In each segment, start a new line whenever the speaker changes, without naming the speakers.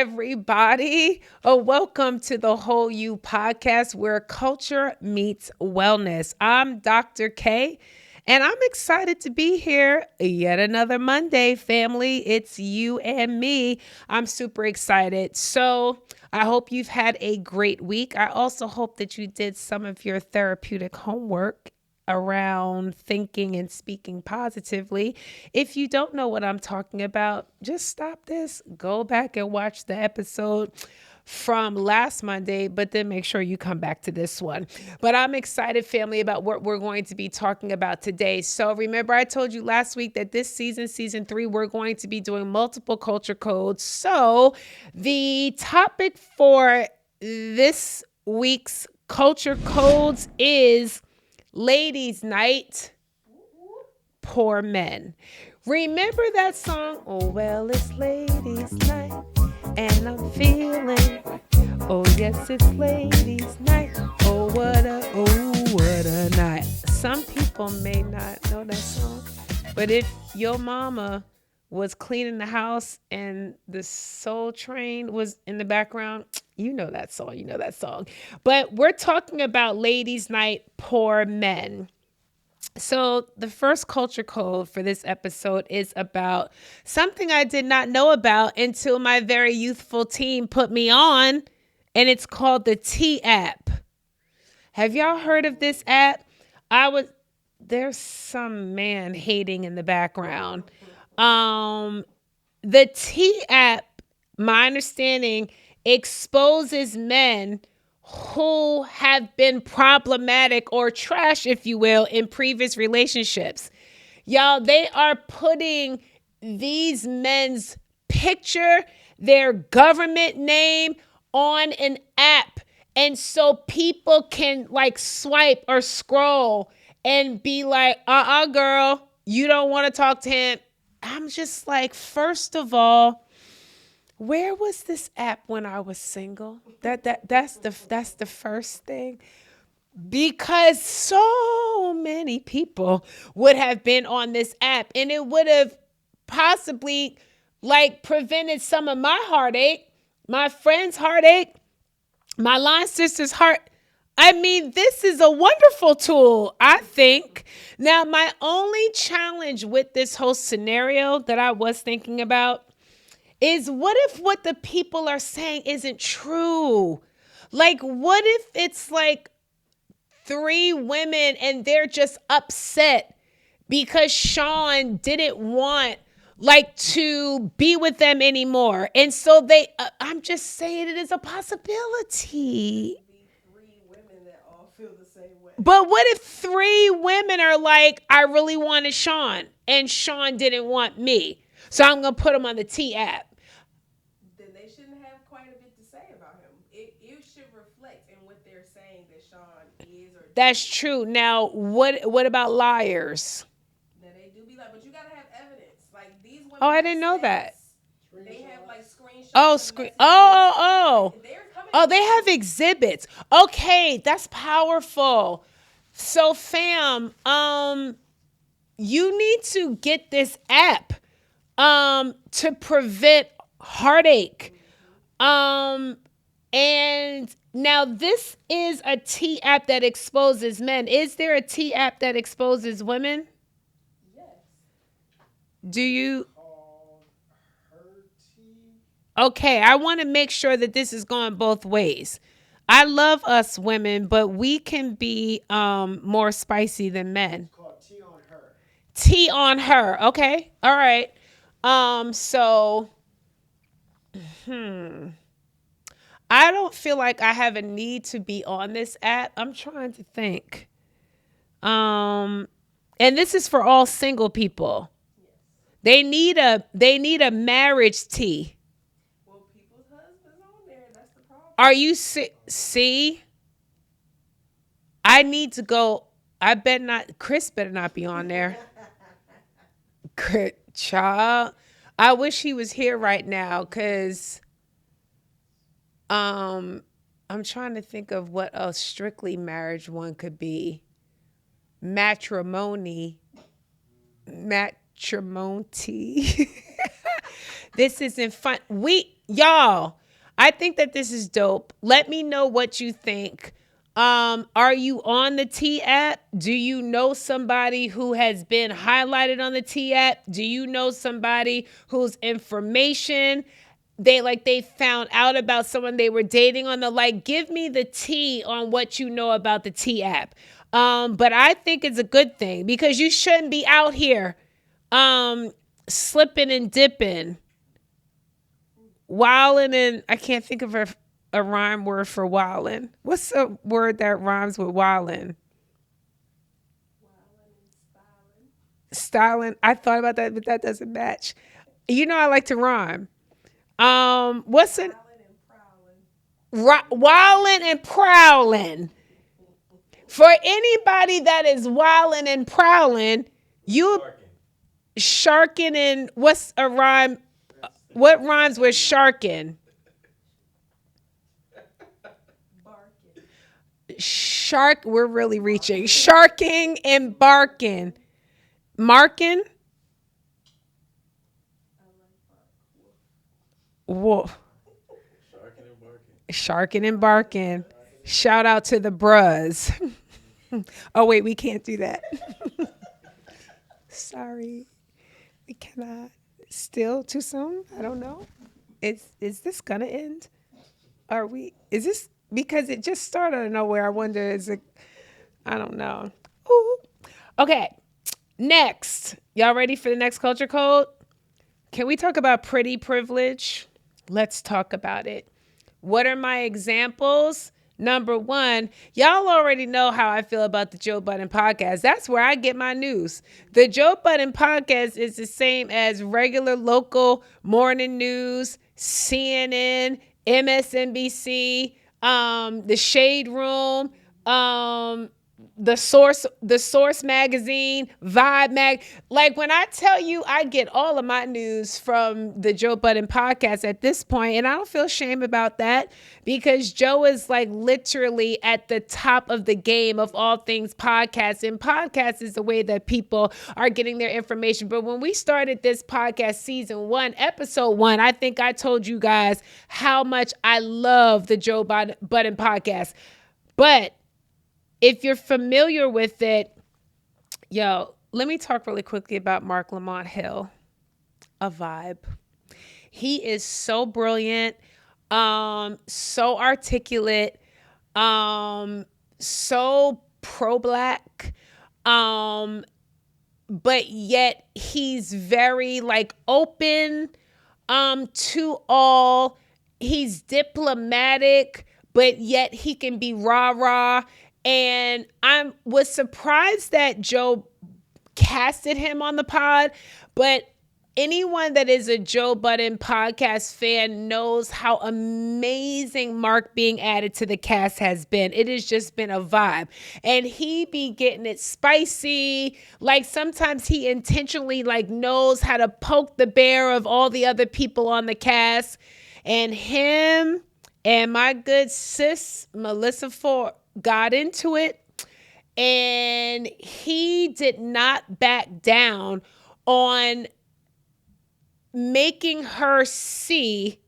everybody. Welcome to the Whole You podcast where culture meets wellness. I'm Dr. K, and I'm excited to be here yet another Monday, family. It's you and me. I'm super excited. So, I hope you've had a great week. I also hope that you did some of your therapeutic homework around thinking and speaking positively. If you don't know what I'm talking about, just stop this, go back and watch the episode from last Monday, but then make sure you come back to this one. But I'm excited, family, about what we're going to be talking about today. So remember, I told you last week that this season 3, we're going to be doing multiple culture codes. So the topic for this week's culture codes is Ladies' Night, Poor Men. Remember that song? Oh, well, it's Ladies' Night, and I'm feeling. Oh, yes, it's Ladies' Night. Oh, what a night. Some people may not know that song, but if your mama was cleaning the house and the Soul Train was in the background, you know that song. But we're talking about Ladies' Night, Poor Men. So the first culture code for this episode is about something I did not know about until my very youthful teen put me on, and it's called the T app. Have y'all heard of this app? There's some man hating in the background. The T app, my understanding, exposes men who have been problematic or trash, if you will, in previous relationships. Y'all, they are putting these men's picture, their government name on an app. And so people can like swipe or scroll and be like, girl, you don't want to talk to him. I'm just like, first of all, where was this app when I was single? That's the first thing. Because so many people would have been on this app, and it would have possibly like prevented some of my heartache, my friend's heartache, my line sister's heart. I mean, this is a wonderful tool, I think. Now, my only challenge with this whole scenario that I was thinking about is what if what the people are saying isn't true? Like, what if it's like 3 women and they're just upset because Sean didn't want like to be with them anymore. And so I'm just saying it is a possibility. But what if 3 women are like, I really wanted Sean and Sean didn't want me, so I'm going to put him on the T app.
Then they shouldn't have quite a bit to say about him. It should reflect in what they're saying that Sean is or
That's true. Now, what about liars?
Now they do be like, but you got to have evidence. Like these women.
Oh, I didn't know that.
They have like screenshots.
Oh, they have exhibits. Okay, that's powerful. So, fam, you need to get this app to prevent heartache. And now this is a T app that exposes men. Is there a T app that exposes women?
Yes.
Do you? Okay, I want to make sure that this is going both ways. I love us women, but we can be more spicy than men.
It's called T on Her.
T on Her. Okay. All right. So I don't feel like I have a need to be on this app. I'm trying to think. And this is for all single people. They need a marriage T.
Well, people's husbands on there. That's the problem.
Are you see? I need to go. I bet not. Chris better not be on there. Child, I wish he was here right now because I'm trying to think of what a strictly marriage one could be. Matrimony. This isn't fun. y'all, I think that this is dope. Let me know what you think. Are you on the T app? Do you know somebody who has been highlighted on the T app? Do you know somebody whose information they found out about someone they were dating on the like? Give me the tea on what you know about the T app. But I think it's a good thing because you shouldn't be out here slipping and dipping, wilding, and I can't think of a rhyme word for wilding. What's a word that rhymes with wilding? Styling. I thought about that, but that doesn't match. You know, I like to rhyme. What's an wilding and prowling? For anybody that is wilding and prowling, you sharking and what's a rhyme? What rhymes with sharking? Shark, we're really reaching. Sharking and barking. Marking? Whoa. Sharking and barking. Shout out to the bros. Oh, wait, we can't do that. Sorry. We cannot. Still too soon? I don't know. Is this gonna end? Is this because it just started out of nowhere? I wonder, is it, I don't know. Ooh. Okay. Next. Y'all ready for the next culture code? Can we talk about pretty privilege? Let's talk about it. What are my examples? Number one, y'all already know how I feel about the Joe Budden podcast. That's where I get my news. The Joe Budden podcast is the same as regular local morning news, CNN, MSNBC, the Shade Room, the source magazine, Vibe mag. Like when I tell you I get all of my news from the Joe Budden podcast at this point, and I don't feel shame about that because Joe is like literally at the top of the game of all things podcasts, and podcast is the way that people are getting their information. But when we started this podcast season 1, episode 1, I think I told you guys how much I love the Joe Budden podcast. But if you're familiar with it, let me talk really quickly about Marc Lamont Hill, a vibe. He is so brilliant, so articulate, so pro-Black, but yet he's very like open to all. He's diplomatic, but yet he can be rah-rah. And I was surprised that Joe casted him on the pod, but anyone that is a Joe Budden podcast fan knows how amazing Mark being added to the cast has been. It has just been a vibe. And he be getting it spicy. Like sometimes he intentionally like knows how to poke the bear of all the other people on the cast. And him and my good sis, Melissa Ford, got into it, and he did not back down on making her see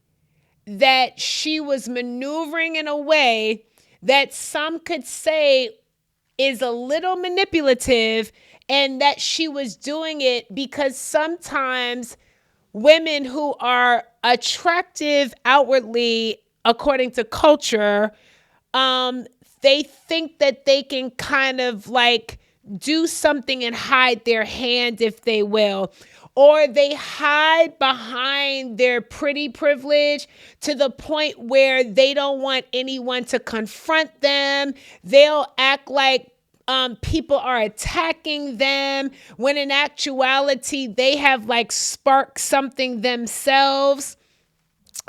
that she was maneuvering in a way that some could say is a little manipulative, and that she was doing it because sometimes women who are attractive outwardly, according to culture, they think that they can kind of like do something and hide their hand, if they will. Or they hide behind their pretty privilege to the point where they don't want anyone to confront them. They'll act like people are attacking them when in actuality they have like sparked something themselves.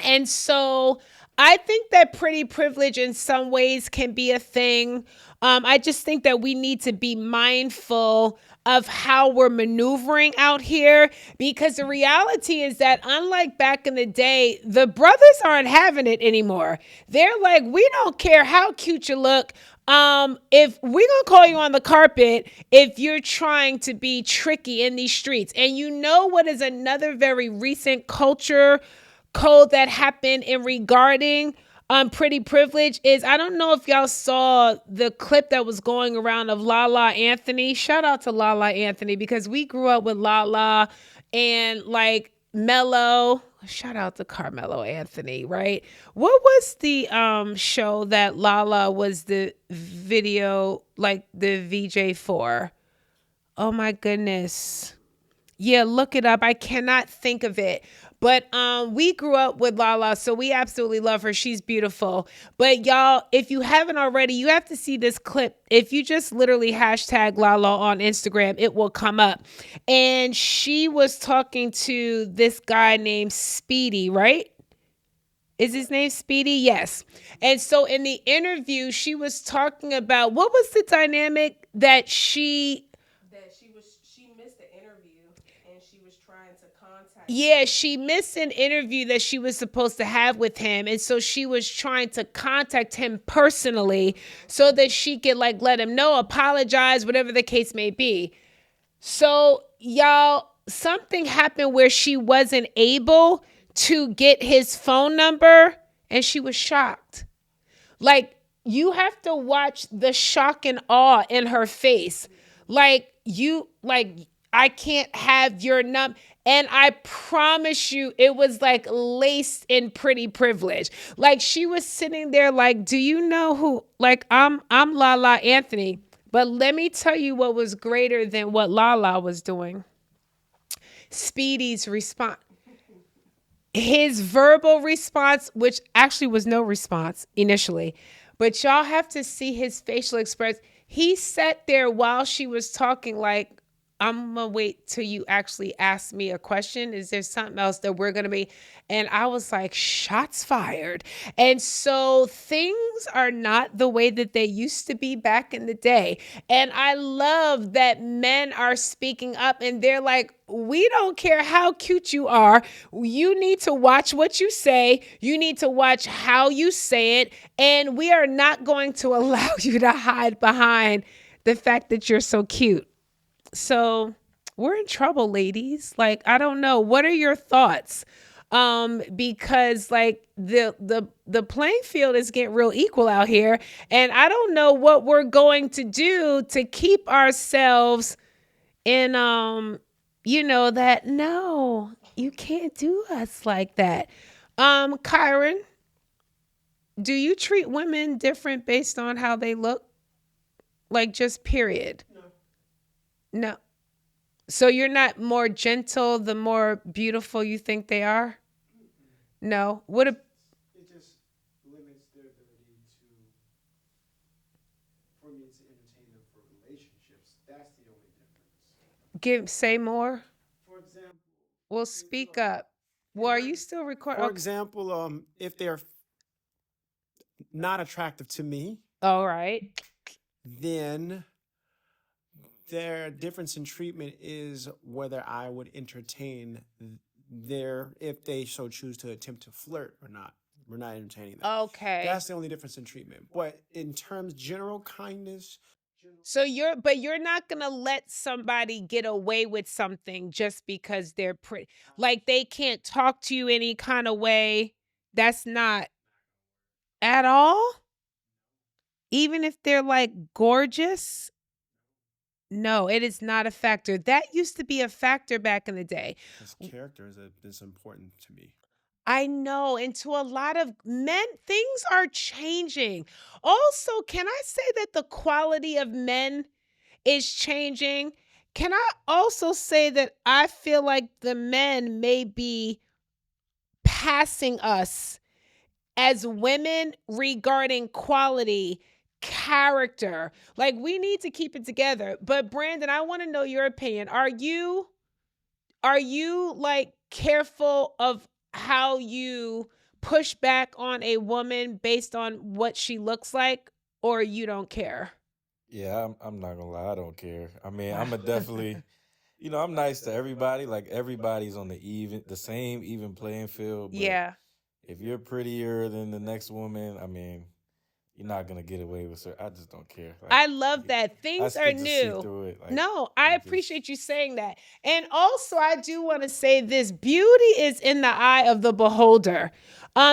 And so I think that pretty privilege in some ways can be a thing. I just think that we need to be mindful of how we're maneuvering out here, because the reality is that unlike back in the day, the brothers aren't having it anymore. They're like, we don't care how cute you look. If we're gonna call you on the carpet if you're trying to be tricky in these streets. And you know what is another very recent culture code that happened in regarding Pretty Privilege is, I don't know if y'all saw the clip that was going around of Lala Anthony. Shout out to Lala Anthony because we grew up with Lala and like Mello. Shout out to Carmelo Anthony, right? What was the show that Lala was the video, like the VJ for? Oh my goodness. Yeah, look it up. I cannot think of it. But we grew up with Lala, so we absolutely love her. She's beautiful. But y'all, if you haven't already, you have to see this clip. If you just literally hashtag Lala on Instagram, it will come up. And she was talking to this guy named Speedy, right? Is his name Speedy? Yes. And so in the interview, she was talking about what was the dynamic that she
missed the interview and she was trying to contact
Yeah, she missed an interview that she was supposed to have with him. And so she was trying to contact him personally so that she could like let him know, apologize, whatever the case may be. So, y'all, something happened where she wasn't able to get his phone number and she was shocked. Like, you have to watch the shock and awe in her face. I can't have your number. And I promise you, it was like laced in Pretty Privilege. Like she was sitting there like, do you know who, like I'm Lala Anthony. But let me tell you what was greater than what Lala was doing. Speedy's response. His verbal response, which actually was no response initially, but y'all have to see his facial expression. He sat there while she was talking like, I'm gonna wait till you actually ask me a question. Is there something else that we're gonna be? And I was like, shots fired. And so things are not the way that they used to be back in the day. And I love that men are speaking up and they're like, we don't care how cute you are. You need to watch what you say. You need to watch how you say it. And we are not going to allow you to hide behind the fact that you're so cute. So we're in trouble, ladies. Like, I don't know. What are your thoughts? Because like the playing field is getting real equal out here. And I don't know what we're going to do to keep ourselves in that no, you can't do us like that. Kyron, do you treat women different based on how they look? Like just period. No. So you're not more gentle the more beautiful you think they are? No. What a
It just limits their ability for me to entertain them for relationships. That's the only difference.
say more?
For example,
Well, speak up. Well, are you still recording?
for example, if they're not attractive to me,
All right.
then their difference in treatment is whether I would entertain their if they so choose to attempt to flirt or not. We're not entertaining them.
Okay.
That's the only difference in treatment. But in terms general kindness,
So you're not going to let somebody get away with something just because they're pretty. Like they can't talk to you any kind of way. That's not at all. Even if they're like gorgeous. No, it is not a factor. That used to be a factor back in the day.
his character is important to me.
I know. And to a lot of men, things are changing. Also, can I say that the quality of men is changing? Can I also say that I feel like the men may be passing us as women regarding quality, character? Like we need to keep it together. But Brandon, I want to know your opinion. Are you like careful of how you push back on a woman based on what she looks like, or you don't care?
Yeah, I'm not gonna lie, I don't care. I mean, I'm a definitely, I'm nice to everybody. Like everybody's on the same even playing field. But
Yeah.
if you're prettier than the next woman, I mean, you're not gonna get away with it. I just don't care. Like
I love that.
I
Things are
still just see
new.
through it. Like
No, I
you just
appreciate you saying that. And also, I do want to say this: beauty is in the eye of the beholder.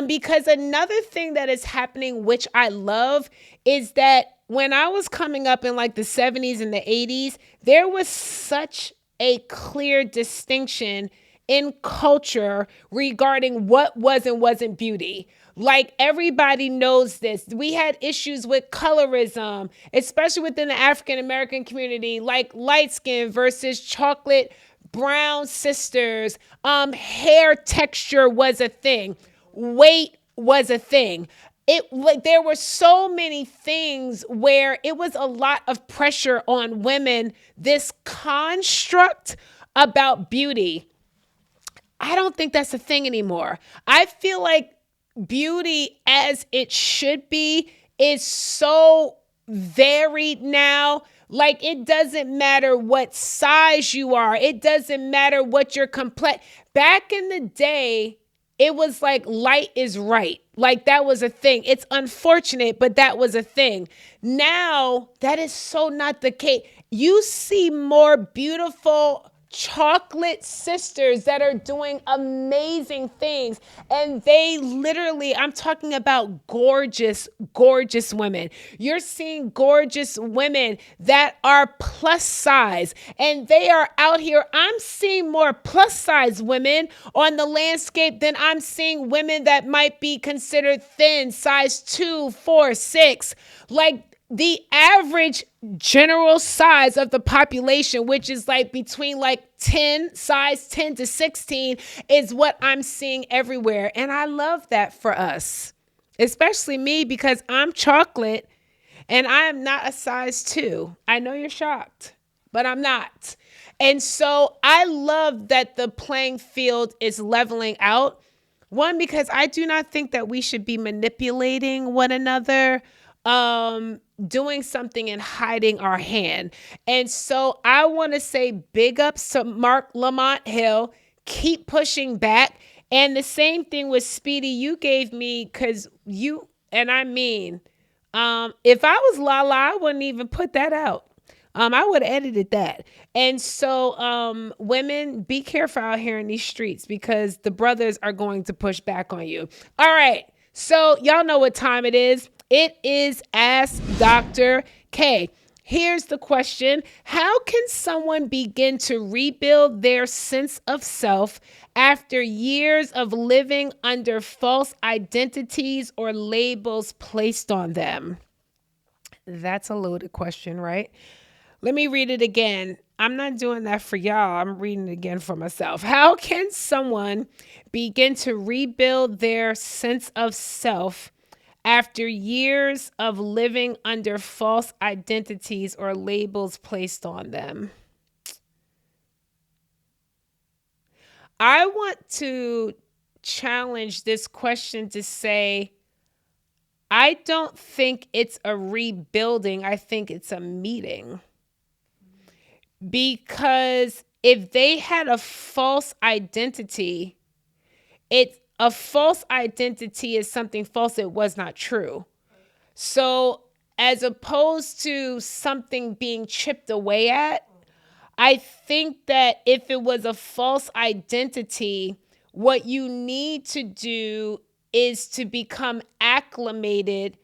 Because another thing that is happening, which I love, is that when I was coming up in like the 70s and the 80s, there was such a clear distinction in culture regarding what was and wasn't beauty. Like everybody knows this. We had issues with colorism, especially within the African American community, like light skin versus chocolate brown sisters. Hair texture was a thing. Weight was a thing. It like there were so many things where it was a lot of pressure on women. This construct about beauty, I don't think that's a thing anymore. I feel like beauty as it should be is so varied now. Like it doesn't matter what size you are. It doesn't matter what your complex. Back in the day, it was like light is right. Like that was a thing. It's unfortunate, but that was a thing. Now, that is so not the case. You see more beautiful chocolate sisters that are doing amazing things. And they literally, I'm talking about gorgeous, gorgeous women. You're seeing gorgeous women that are plus size and they are out here. I'm seeing more plus size women on the landscape than I'm seeing women that might be considered thin, size 2, 4, 6. Like the average general size of the population, which is like between like 10, size 10 to 16, is what I'm seeing everywhere. And I love that for us, especially me, because I'm chocolate and I am not a size 2. I know you're shocked, but I'm not. And so I love that the playing field is leveling out. One, because I do not think that we should be manipulating one another, doing something and hiding our hand. And so I want to say big ups to Mark Lamont Hill. Keep pushing back. And the same thing with Speedy you gave me, because you, and I mean, if I was Lala, I wouldn't even put that out. I would have edited that. And so, women, be careful out here in these streets because the brothers are going to push back on you. All right. So y'all know what time it is. It is Ask Dr. K. Here's the question. How can someone begin to rebuild their sense of self after years of living under false identities or labels placed on them? That's a loaded question, right? Let me read it again. I'm not doing that for y'all. I'm reading it again for myself. How can someone begin to rebuild their sense of self after years of living under false identities or labels placed on them? I want to challenge this question to say, I don't think it's a rebuilding. I think it's a meeting. Because if they had a false identity, a false identity is something false. It was not true. So as opposed to something being chipped away at, I think that if it was a false identity, what you need to do is to become acclimated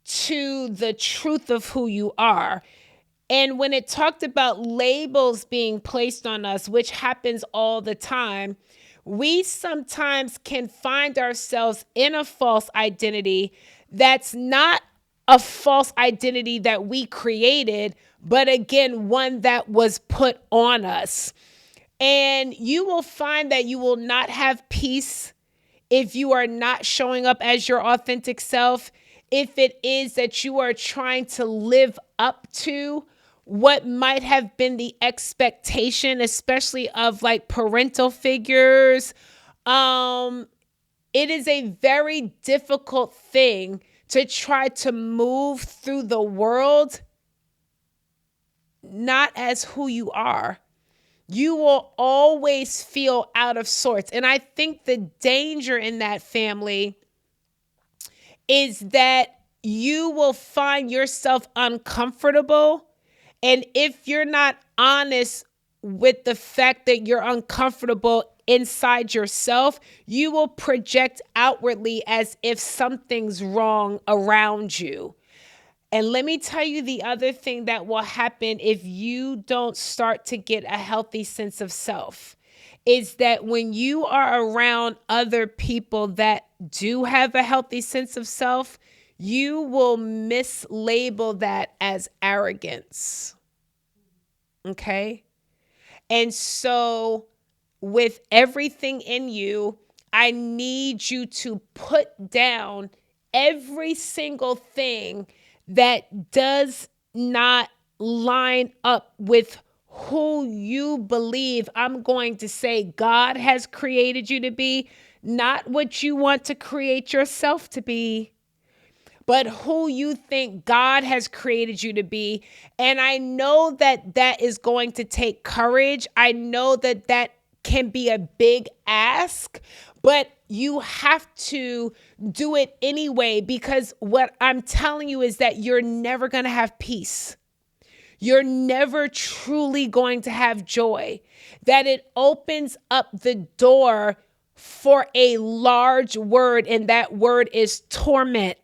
to the truth of who you are. And when it talked about labels being placed on us, which happens all the time, we sometimes can find ourselves in a false identity that's not a false identity that we created, but again, one that was put on us. And you will find that you will not have peace if you are not showing up as your authentic self, if it is that you are trying to live up to what might have been the expectation, especially of like parental figures. It is a very difficult thing to try to move through the world not as who you are. You will always feel out of sorts. And I think the danger in that, family, is that you will find yourself uncomfortable. And if you're not honest with the fact that you're uncomfortable inside yourself, you will project outwardly as if something's wrong around you. And let me tell you the other thing that will happen if you don't start to get a healthy sense of self is that when you are around other people that do have a healthy sense of self, you will mislabel that as arrogance. Okay? And so with everything in you, I need you to put down every single thing that does not line up with who you believe, I'm going to say, God has created you to be, not what you want to create yourself to be, but who you think God has created you to be. And I know that that is going to take courage. I know that that can be a big ask, but you have to do it anyway, because what I'm telling you is that you're never going to have peace. You're never truly going to have joy. That it opens up the door for a large word, and that word is torment.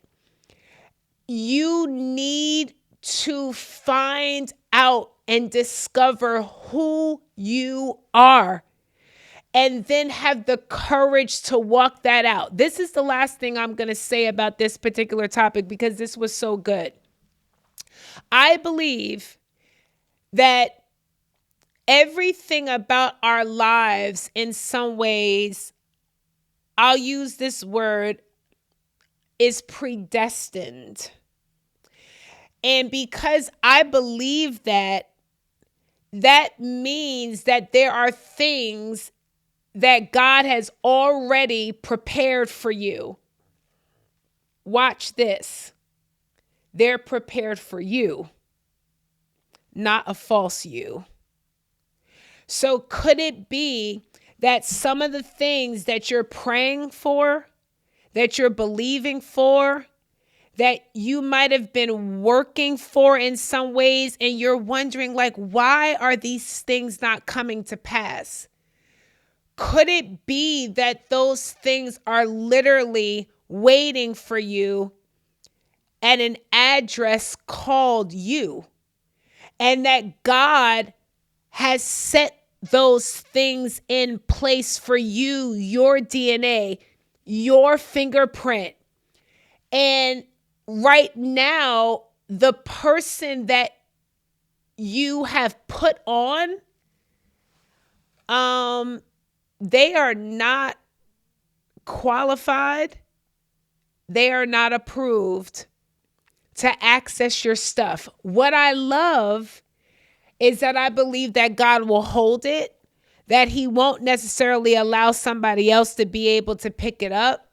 You need to find out and discover who you are, and then have the courage to walk that out. This is the last thing I'm going to say about this particular topic, because this was so good. I believe that everything about our lives, in some ways, I'll use this word, is predestined. And because I believe that, that means that there are things that God has already prepared for you. Watch this. They're prepared for you, not a false you. So could it be that some of the things that you're praying for, that you're believing for, that you might have been working for in some ways, and you're wondering, like, why are these things not coming to pass? Could it be that those things are literally waiting for you at an address called you, and that God has set those things in place for you, your DNA, your fingerprint? And right now, the person that you have put on, they are not qualified. They are not approved to access your stuff. What I love is that I believe that God will hold it, that he won't necessarily allow somebody else to be able to pick it up.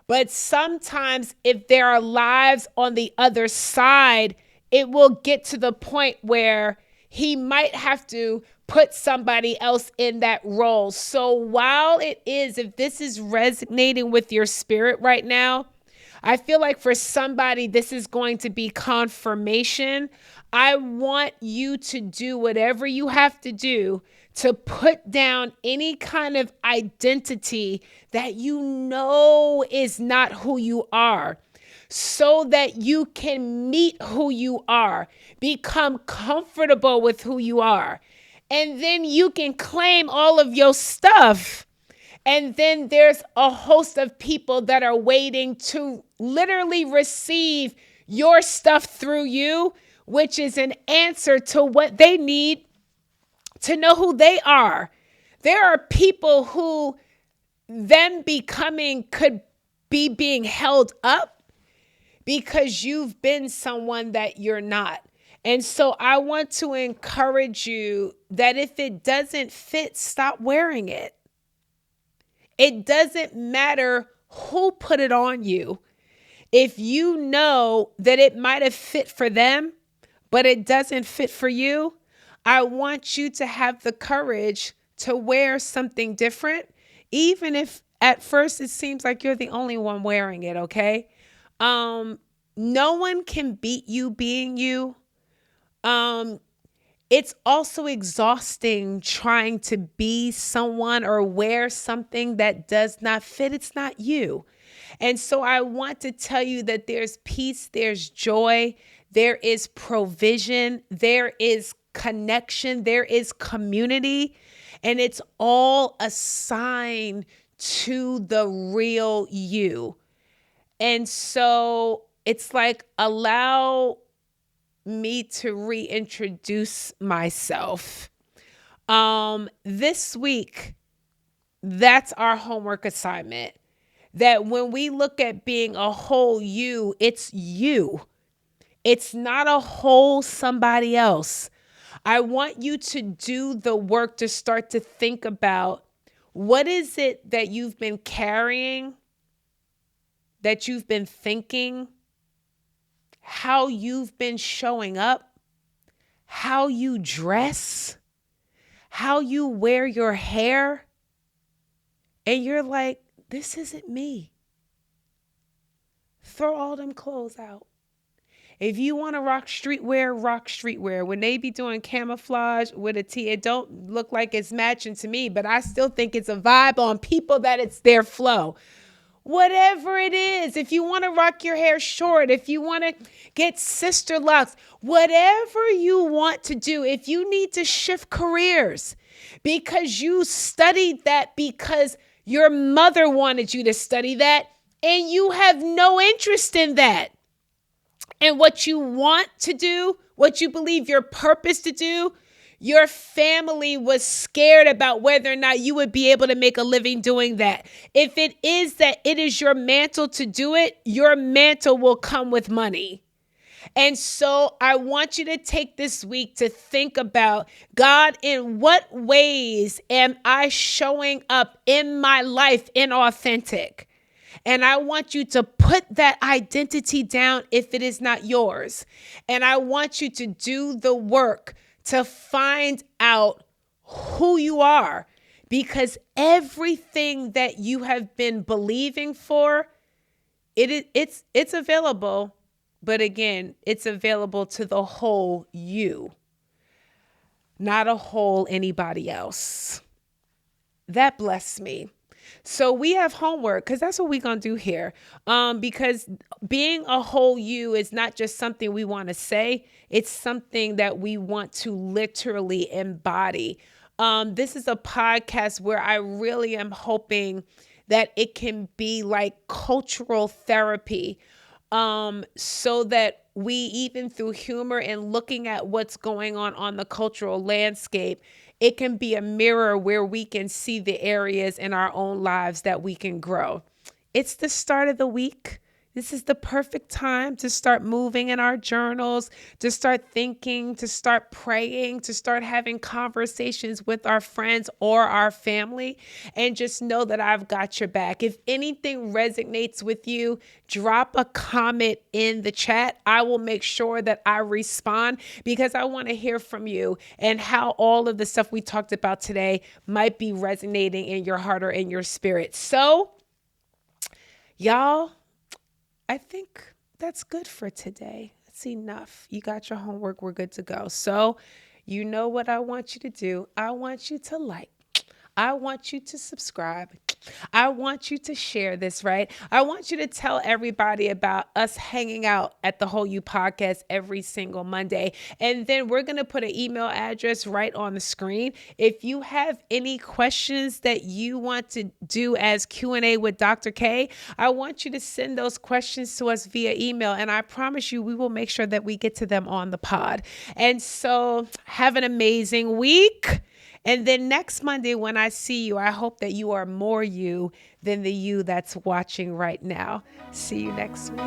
But sometimes if there are lives on the other side, it will get to the point where he might have to put somebody else in that role. So while it is, if this is resonating with your spirit right now, I feel like for somebody, this is going to be confirmation. I want you to do whatever you have to do to put down any kind of identity that you know is not who you are, so that you can meet who you are, become comfortable with who you are, and then you can claim all of your stuff. And then there's a host of people that are waiting to literally receive your stuff through you, which is an answer to what they need to know who they are. There are people who them becoming could be being held up because you've been someone that you're not. And so I want to encourage you that if it doesn't fit, stop wearing it. It doesn't matter who put it on you. If you know that it might have fit for them, but it doesn't fit for you, I want you to have the courage to wear something different, even if at first it seems like you're the only one wearing it, okay? no one can beat you being you. It's also exhausting trying to be someone or wear something that does not fit. It's not you. And so I want to tell you that there's peace, there's joy, there is provision, there is connection, there is community, and it's all a sign to the real you. And so it's like, allow me to reintroduce myself. This week, that's our homework assignment. That when we look at being a whole you, it's you. It's not a whole somebody else. I want you to do the work to start to think about, what is it that you've been carrying, that you've been thinking, how you've been showing up, how you dress, how you wear your hair. And you're like, this isn't me. Throw all them clothes out. If you want to rock streetwear, rock streetwear. When they be doing camouflage with a tee, it don't look like it's matching to me, but I still think it's a vibe on people that it's their flow. Whatever it is, if you want to rock your hair short, if you want to get sister locks, whatever you want to do, if you need to shift careers because you studied that because your mother wanted you to study that and you have no interest in that. And what you want to do, what you believe your purpose to do, your family was scared about whether or not you would be able to make a living doing that. If it is that it is your mantle to do it, your mantle will come with money. And so I want you to take this week to think about, God, in what ways am I showing up in my life inauthentic? And I want you to put that identity down if it is not yours. And I want you to do the work to find out who you are, because everything that you have been believing for, it's available. But again, it's available to the whole you, not a whole anybody else. That blessed me. So we have homework, because that's what we're going to do here. Because being a whole you is not just something we want to say. It's something that we want to literally embody. This is a podcast where I really am hoping that it can be like cultural therapy, so that we, even through humor and looking at what's going on the cultural landscape, it can be a mirror where we can see the areas in our own lives that we can grow. It's the start of the week. This is the perfect time to start moving in our journals, to start thinking, to start praying, to start having conversations with our friends or our family, and just know that I've got your back. If anything resonates with you, drop a comment in the chat. I will make sure that I respond, because I want to hear from you and how all of the stuff we talked about today might be resonating in your heart or in your spirit. So, y'all, I think that's good for today. That's enough. You got your homework. We're good to go. So you know what I want you to do. I want you to like. I want you to subscribe. I want you to share this, right? I want you to tell everybody about us hanging out at the Whole You Podcast every single Monday. And then we're going to put an email address right on the screen. If you have any questions that you want to do as Q&A with Dr. K, I want you to send those questions to us via email. And I promise you, we will make sure that we get to them on the pod. And so have an amazing week. And then next Monday, when I see you, I hope that you are more you than the you that's watching right now. See you next week.